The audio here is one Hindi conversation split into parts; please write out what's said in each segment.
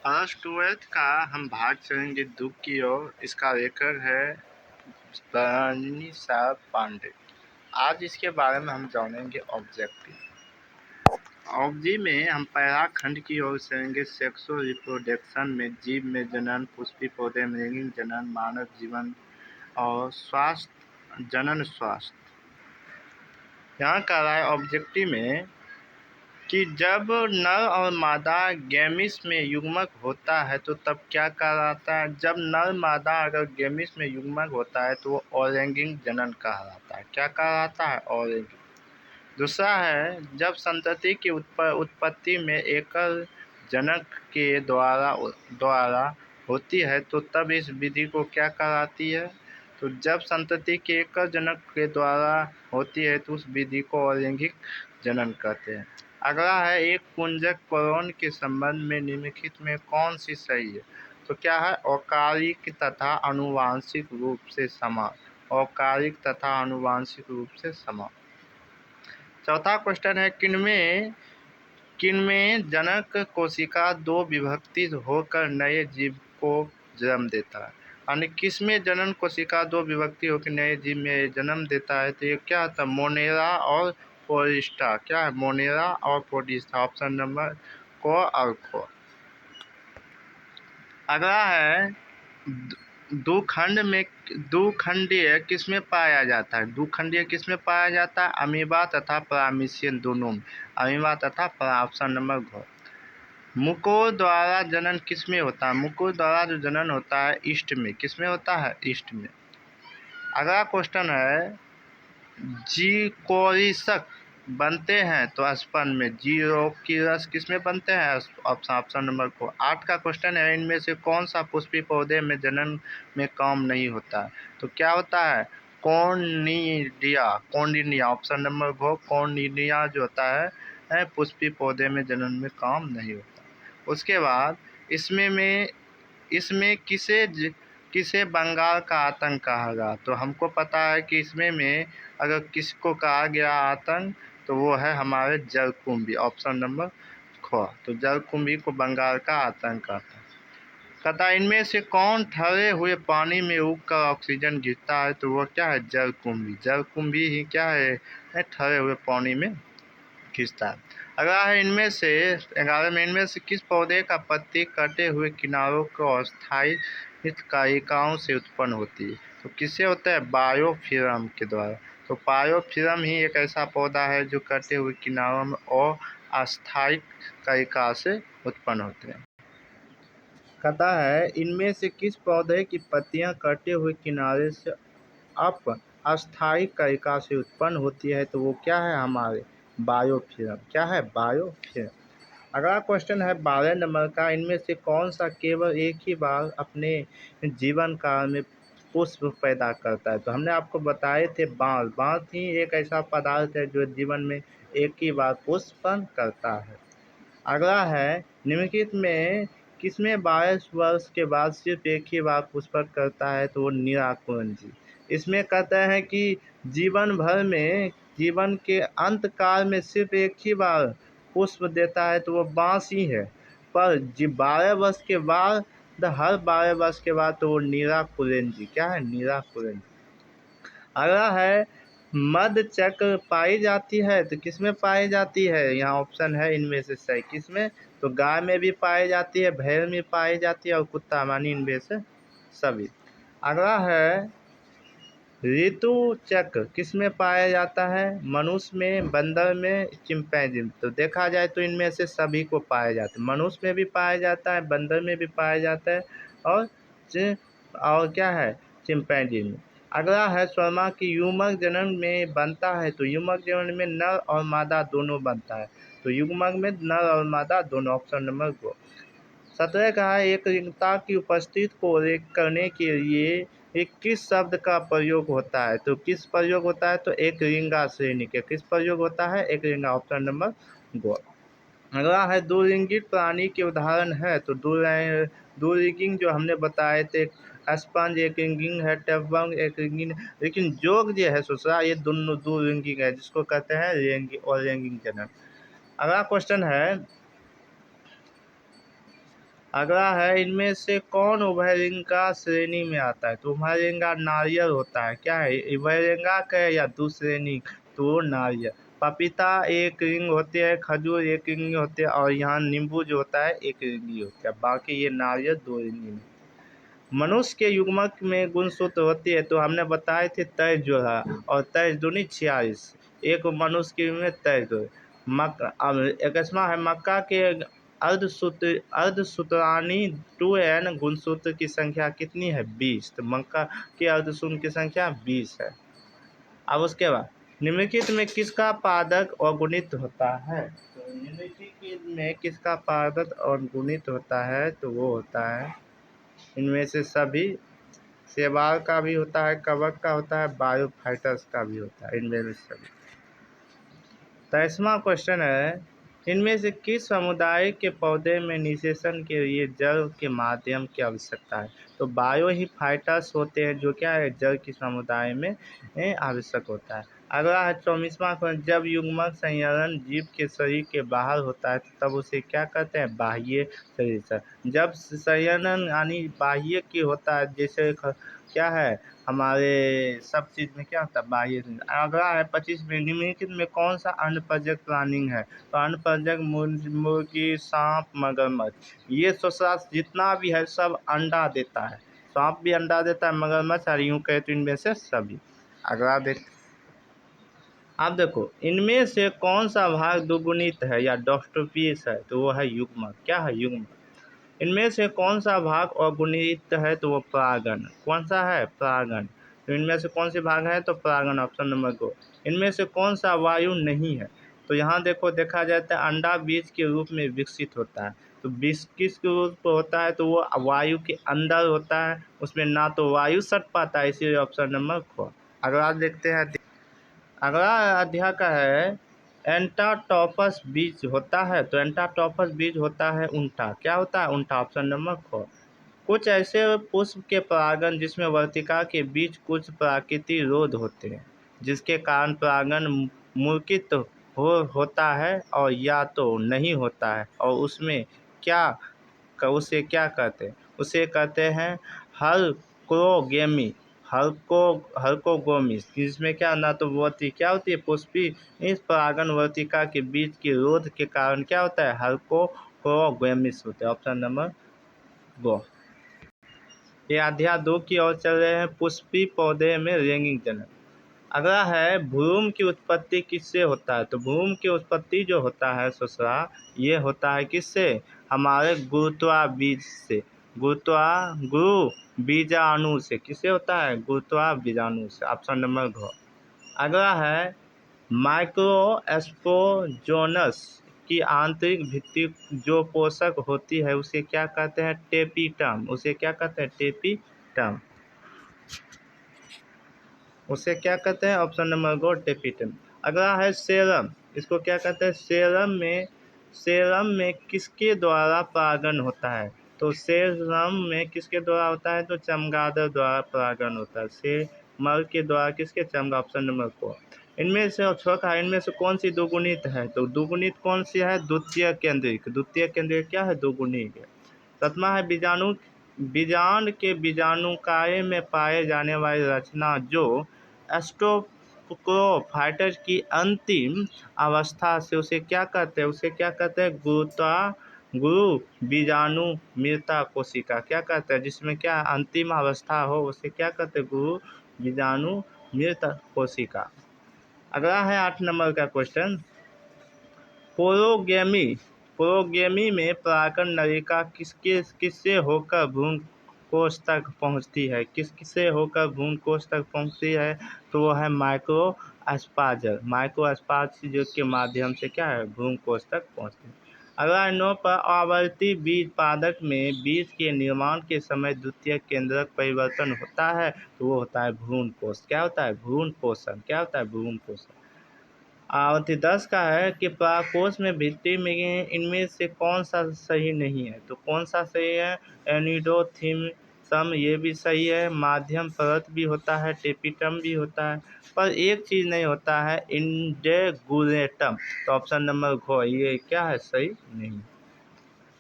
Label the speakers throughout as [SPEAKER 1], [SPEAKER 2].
[SPEAKER 1] क्लास 12th का हम भाग चलेंगे 2 की ओर। इसका लेखक है बनीसा पांडे। आज इसके बारे में हम जानेंगे ऑब्जेक्टिव। ऑब्जी में हम पहला खंड की ओर चलेंगे। सेक्सुअल रिप्रोडक्शन में जीव में जनन, पुष्पी पौधे में लिंग जनन, मानव जीवन और स्वास्थ्य जनन स्वास्थ्य। यहाँ कह रहा है ऑब्जेक्टिव में कि जब नर और मादा गैमीट्स में युग्मक होता है तो तब क्या कहलाता है। जब नर मादा अगर गैमीट्स में युग्मक होता है तो वो ऑर्गेनिक जनन कहलाता है। क्या कहलाता है? ऑर्गेनिक। दूसरा है जब संतति की उत्पत्ति में एकल जनक के द्वारा होती है तो तब इस विधि को क्या कहलाती है। तो जब संतति के एकल जनक के द्वारा होती है तो उस विधि को ऑर्गेनिक जनन कहते हैं। अगला है एक पुंजक कोलोन के संबंध में निम्नलिखित में कौन सी सही है। तो क्या है? औकारिक तथा आनुवांशिक रूप से समान। औकारिक तथा आनुवांशिक रूप से समान। चौथा क्वेश्चन है किनमें जनक कोशिका दो विभक्ति होकर नए जीव को जन्म देता है। यानी किसमें जनन कोशिका दो विभक्ति होकर नए जीव में जन्म देता है। तो ये क्या होता है? मोनेरा और पोरिस्टा। क्या है? मोनेरा और पोरिस्टा। ऑप्शन नंबर को और को। अगला है दुखंडीय किसमें पाया जाता है। दुखंडीय किसमें पाया जाता है? अमीबा तथा परामीशियन दोनों में। अमीबा तथा ऑप्शन नंबर घ। मुकुर द्वारा जनन किसमें होता है? मुकुर द्वारा जो जनन होता है ईस्ट में। किसमें होता है? ईस्ट में। अगला क्वेश्चन है जीकोरिसक बनते हैं तो स्पर्म में। जीरोकिरस किसमें बनते हैं? ऑप्शन नंबर को। 8 का क्वेश्चन है इनमें से कौन सा पुष्पी पौधे में जनन में काम नहीं होता है। तो क्या होता है? कॉर्निडिया। ऑप्शन नंबर को। कॉर्निडिया जो होता है पुष्पी पौधे में जनन में काम नहीं होता। उसके बाद इसमें किसे बंगाल का आतंक कहा गया। तो हमको पता है कि इसमें अगर किसको कहा गया आतंक तो वो है हमारे जलकुंभी। ऑप्शन नंबर ख। तो जलकुंभी को बंगाल का आतंक कहता है। कहता इनमें से कौन ठहरे हुए पानी में उगकर ऑक्सीजन गिरता है। तो वो क्या है? जलकुंभी। जलकुंभी ही क्या है? ठहरे हुए पानी में खींचता है। अगला है इनमें से 11 में इनमें से किस पौधे का पत्ती कटे हुए किनारों को अस्थायी कायिकाओं से उत्पन्न होती है। तो किससे होता है? बायोफिल्म के द्वारा। तो बायोफिल्म ही एक ऐसा पौधा है जो कटे हुए किनारों में और अस्थायी कायिका से उत्पन्न होते हैं। कहता है इनमें से किस पौधे की पत्तियां कटे हुए किनारे से अस्थायी कायिका से उत्पन्न होती है। तो वो क्या है? हमारे बायोफिल्म। क्या है? बायोफिल्म। अगला क्वेश्चन है 12 नंबर का इनमें से कौन सा केवल एक ही बार अपने जीवन काल में पुष्प पैदा करता है। तो हमने आपको बताए थे बांस। बांस ही एक ऐसा पदार्थ है जो जीवन में एक ही बार पुष्पन करता है। अगला है निम्नलिखित में किसमें 22 वर्ष के बाद सिर्फ एक ही बार पुष्पन करता है। तो वो नीलाकुंजी। इसमें कहते हैं कि जीवन के अंत काल में सिर्फ एक ही बार पुष्प देता है तो वो बांस ही है। पर 12 वर्ष के बाद हर 12 वर्ष के बाद तो वो नीलाकुंजी। क्या है? नीलाकुंजी। अगला है मध्य चक्र पाई जाती है तो किसमें पाई जाती है। यहाँ ऑप्शन है इनमें से सही। किसमें? तो गाय में भी पाई जाती है, भेड़ में पाई जाती है और कुत्ता मानी इनमें से सभी। अगला है ऋतु चक्र किसमें पाया जाता है। मनुष्य में, बंदर में, चिंपैंजी में। तो देखा जाए तो इनमें से सभी को पाया जाता है। मनुष्य में भी पाया जाता है, बंदर में भी पाया जाता है और क्या है? चिंपैंजी में। अगला है स्पर्मा की युग्मक जनन में बनता है। तो युग्मक जनन में नर और मादा दोनों बनता है। तो युग्मक में नर और मादा दोनों। Option number 2। 17 का है एक रिंगता की उपस्थिति को रेख करने के लिए एक किस शब्द का प्रयोग होता है। तो किस प्रयोग होता है? तो एक रिंगा श्रेणी के किस प्रयोग होता है? एक रिंगा। Option number 2। अगला है दुरिंगित प्राणी के उदाहरण है। तो दुरिंगिंग जो हमने बताए थे स्पंज एक रिंगिंग है, टेपवर्म एक रिंगिंग। लेकिन जोग जो है सोचरा ये दोनों दो रिंगिंग है जिसको कहते हैं रेंगिंग और रेंगिंग जनन। अगला क्वेश्चन है अगला है, इनमें से कौन उभयलिंगा श्रेणी में आता है? तो उभयलिंगा नारियल होता है। क्या है, उभयलिंगा का या दुश्रेणी? तो नारियल। पपीता एक रिंग होते हैं, खजूर एक रिंग होते हैं, और यहाँ नींबू जो होता है एक रिंगी होता है। बाकी ये नारियल दो रिंगी में। मनुष्य के युग्मक में गुणसूत्र होती है, तो हमने बताए थे 23 जो है, और 23 दूनी 46। एक मनुष्य के में 23 जो है। अब 21वां है, मक्का के अर्धसूत्रानी 2n गुणसूत्र की संख्या कितनी है? 20। तो मक्का के अर्धसूत्र की संख्या 20 है। अब उसके बाद निम्नलिखित में किसका पादक और गुणित होता है? तो निम्नलिखित में किसका पादक और गुणित होता है? तो वो होता है इनमें से सभी। शैवाल का भी होता है, कवक का होता है, बायोफाइटर्स का भी होता है, इनमें से सभी। 23वां क्वेश्चन है, इनमें से किस समुदाय के पौधे में निषेचन के लिए जल के माध्यम की आवश्यकता है? तो बायो ही फाइटर्स होते हैं, जो क्या है, जल के समुदाय में आवश्यक होता है। अगला है 24वां क्वेश्चन, जब युग्मक संयोजन जीव के शरीर के बाहर होता है तब उसे क्या कहते हैं? बाह्य शरीर। जब संयोजन यानी बाह्य की होता है, जैसे क्या है हमारे सब चीज़ में क्या होता है? बाह्य। अगला है 25 में, निम्नलिखित में कौन सा अन्नपजक प्राणी है? तो अन्नपजक मुर्गी, सांप, मगरमच्छ। ये ससुराल जितना भी है सब अंडा देता है। सांप भी अंडा देता है, मगरमच्छ, और यूँ कहे तो इनमें से सभी। अगला देख, आप देखो, इनमें से कौन सा भाग दुगुणित है या डॉक्टोपीस है? तो वो है युग्मक। क्या है? युग्मक। इनमें से कौन सा भाग अगुणित है? तो वो परागण। कौन सा है? परागण। तो इनमें से कौन सी भाग है? तो परागण, ऑप्शन नंबर 2। इनमें से कौन सा वायु नहीं है? तो यहाँ देखो, देखा जाता है अंडा बीज के रूप में विकसित होता है। तो बीज किस के रूप में होता है? तो वो वायु के अंदर होता है, उसमें ना तो वायु सट पाता है, इसीलिए ऑप्शन नंबर 4। अगला देखते हैं, अगला अध्याय का है, एंटाटॉपस बीज होता है। तो एंटाटॉपस बीज होता है उल्टा। क्या होता है? उल्टा, ऑप्शन नंबर 4। कुछ ऐसे पुष्प के परागण जिसमें वर्तिका के बीच कुछ प्राकृतिक रोध होते हैं, जिसके कारण परागण मूर्खित होता है और या तो नहीं होता है, और उसमें क्या उसे क्या कहते हैं? उसे कहते हैं हलक्रोगेमी, हल्कोगोमी, जिसमें क्या ना तो वर्ती क्या होती है? पुष्पी। इस परागण वर्तिका के बीच के रोध के कारण क्या होता है? हल्कोगोमिस होता है, ऑप्शन नंबर 2। ये अध्याय 2 की ओर चल रहे हैं, पुष्पी पौधे में रैंगिंग जनन। अगला है, भ्रूण की उत्पत्ति किससे होता है? तो भ्रूण की उत्पत्ति जो होता है ससुरा, ये होता है किससे? हमारे गुरुत्वा बीज से, गुरु बीजाणु से। किससे होता है? गुरुत्वा बीजाणु से, ऑप्शन नंबर 2। अगला है, माइक्रोस्पोजोनस की आंतरिक भित्ति जो पोषक होती है उसे क्या कहते हैं? टेपिटम। उसे क्या कहते हैं? टेपिटम। उसे क्या कहते हैं? Option number 2, tapetum. अगला है सेरम। इसको क्या कहते हैं? सेरम में किसके द्वारा परागण होता है? तो सेरम में किसके द्वारा होता है? तो चमगादड़ द्वारा परागण होता है। सेमर के द्वारा किसके? चमगा, ऑप्शन नंबर 4। इनमें से चौथा, इनमें से कौन सी दुगुणित है? तो दुगुणित कौन सी है? द्वितीय केंद्रिक। द्वितीय केंद्रिक क्या है? दुगुणित है। सातवां है, बीजांड के बीजाणुकाय में पाए जाने वाली रचना जो एस्ट्रोक्लोफाइटर की अंतिम अवस्था से, उसे क्या कहते हैं? उसे क्या कहते हैं? गुरु बीजाणु मृता कोशिका। क्या कहते हैं? जिसमें क्या अंतिम अवस्था हो उसे क्या कहते हैं? गुरु बीजाणु मृत कोशिका। अगला है 8 नंबर का क्वेश्चन, पोरोगेमी। पोरोगेमी में परागण नलिका किससे होकर भ्रूण कोश तक पहुंचती है? किससे होकर भ्रूण कोश तक पहुंचती है? तो वो है माइक्रोस्पाजर के माध्यम से क्या है? भ्रूण कोश तक पहुंचती है। अगला 9 पर, आवर्ती बीज पादक में बीज के निर्माण के समय द्वितीय केंद्रक परिवर्तन होता है, तो वो होता है भ्रूण कोश। क्या होता है? भ्रूण पोषण। क्या होता है? भ्रूण पोषण। और 10 का है कि पराकोश में भित्ति में इनमें से कौन सा सही नहीं है? तो कौन सा सही है? एनिडोथिम्सम, ये भी सही है। माध्यम परत भी होता है, टेपिटम भी होता है, पर एक चीज़ नहीं होता है, इंडेगुलेटम। तो ऑप्शन नंबर 4 ये क्या है? सही नहीं।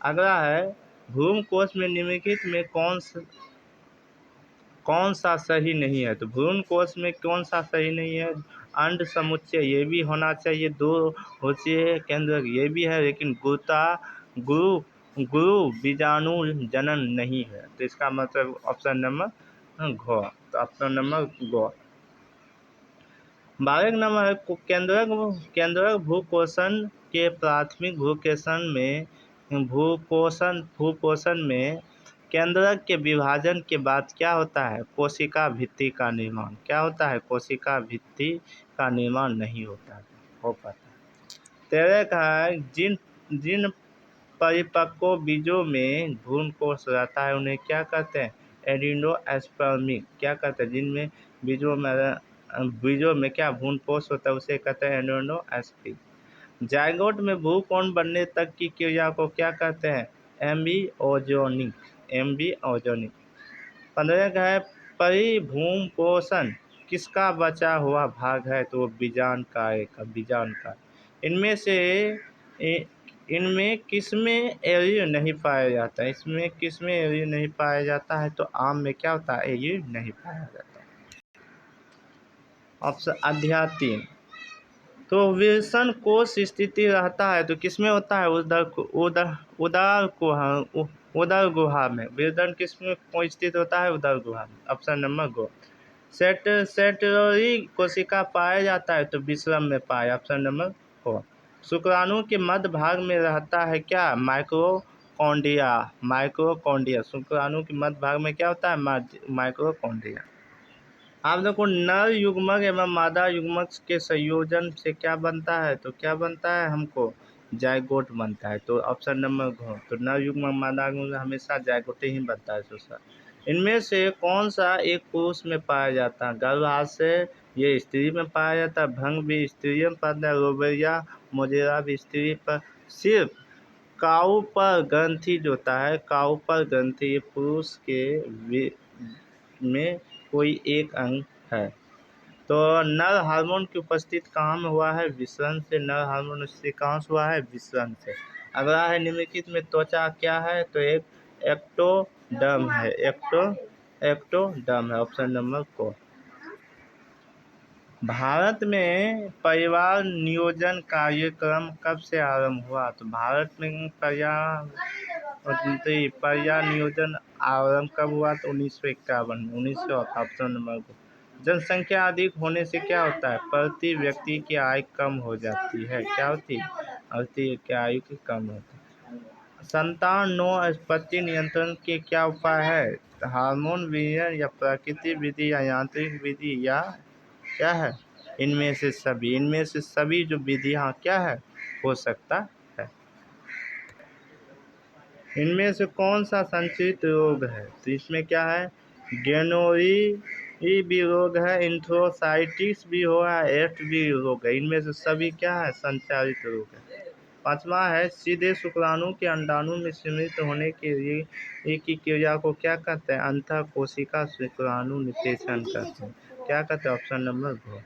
[SPEAKER 1] अगला है, भ्रूण कोश में निम्नलिखित में कौन सा सही नहीं है? तो भ्रूण कोश में कौन सा सही नहीं है? अंड समुच्चय ये भी होना चाहिए, 2 होचे केंद्रक ये भी है, लेकिन गुरु गुरु बीजाणु जनन नहीं है। तो इसका मतलब ऑप्शन नंबर घ। तो ऑप्शन नंबर ग। 12 नंबर है केंद्रक भूपोषण के प्राथमिक भूपोषण में केंद्रक के विभाजन के बाद क्या होता है? कोशिका भित्ति का निर्माण। क्या होता है? कोशिका भित्ति का निर्माण नहीं होता है, हो पाता है। 13 का है जिन परिपक्व बीजों में भ्रूण कोश रहता है उन्हें क्या कहते हैं? एंडोस्पर्मिक। क्या कहते हैं? जिनमें बीजों में क्या भ्रूण कोश होता है उसे कहते हैं एंडोस्पर्मिक। जाइगोट में भ्रूण बनने तक की क्रिया को क्या कहते हैं? एम्ब्रियोजेनिक। 15 का है परिभ्रूणपोषण किसका बचा हुआ भाग है? तो वो बीजांड का। इनमें किसमें एरी नहीं पाया जाता है? इसमें किसमें एरी नहीं पाया जाता है? तो आम में क्या होता है? एरी नहीं पाया जाता। ऑप्शन अध्याय 3। तो विल्सन कोश स्थिति रहता है तो किसमें होता है? उदर गुहा में। विल्सन किसमें स्थित होता है? उदर गुहा में। ऑप्शन नंबर गो। सेटेलरी कोशिका पाया जाता है तो विश्रम में पाया। Option number 4। शुक्राणु के मध्य भाग में रहता है क्या? माइक्रोकॉन्ड्रिया। शुक्राणु के मध्य भाग में क्या होता है? माइक्रोकॉन्ड्रिया। आप देखो नर युग्मक एवं मादा युग्मक के संयोजन से क्या बनता है? तो क्या बनता है? हमको जाइगोट बनता है। तो ऑप्शन नंबर घ। तो नर युग्मक मादा युग्मक हमेशा जाइगोट ही बनता है दोस्तों। इनमें से कौन सा एक पुरुष में पाया जाता है? गर्भाशय ये स्त्री में पाया जाता है, भंग भी स्त्री में पाता है, रोबेरिया मोजेरा भी स्त्री पर। सिर्फ काउपर ग्रंथि जो होता है, काउपर ग्रंथि ये पुरुष के में कोई एक अंग है। तो नर हार्मोन की उपस्थिति कहाँ में हुआ है? विसरण से। नर हार्मोन से कहाँ से हुआ है? विसरण से। अगला है निम्नलिखित में त्वचा क्या है? तो एक एक्टोडर्म है। एक्टोडर्म है। Option number 4। भारत में परिवार नियोजन कार्यक्रम कब से आरंभ हुआ? तो भारत में परिवार नियोजन आरंभ कब हुआ? तो 1951 में। 1900। Option number 2। जनसंख्या अधिक होने से क्या होता है? प्रति व्यक्ति की आय कम हो जाती है। क्या होती है? प्रति की आयु की कम होती है। संतान नवोत्पत्ति नियंत्रण के क्या उपाय है? हार्मोन विनियमन या प्राकृतिक विधि या यांत्रिक विधि या क्या है? इनमें से सभी जो विधियां क्या है हो सकता है। इनमें से कौन सा संचित रोग है? तो इसमें क्या है? गोनोरिया भी रोग है, इंथ्रोसाइटिस भी हो है, एड्स भी रोग है। इनमें से सभी क्या है? संचारित रोग है। 5वां है सीधे शुक्राणु के अंडाणु में सम्मिलित होने के लिए की क्रिया को क्या कहते हैं? अंतः कोशिका शुक्राणु निषेचन कहते हैं। क्या कहते हैं? Option number 2।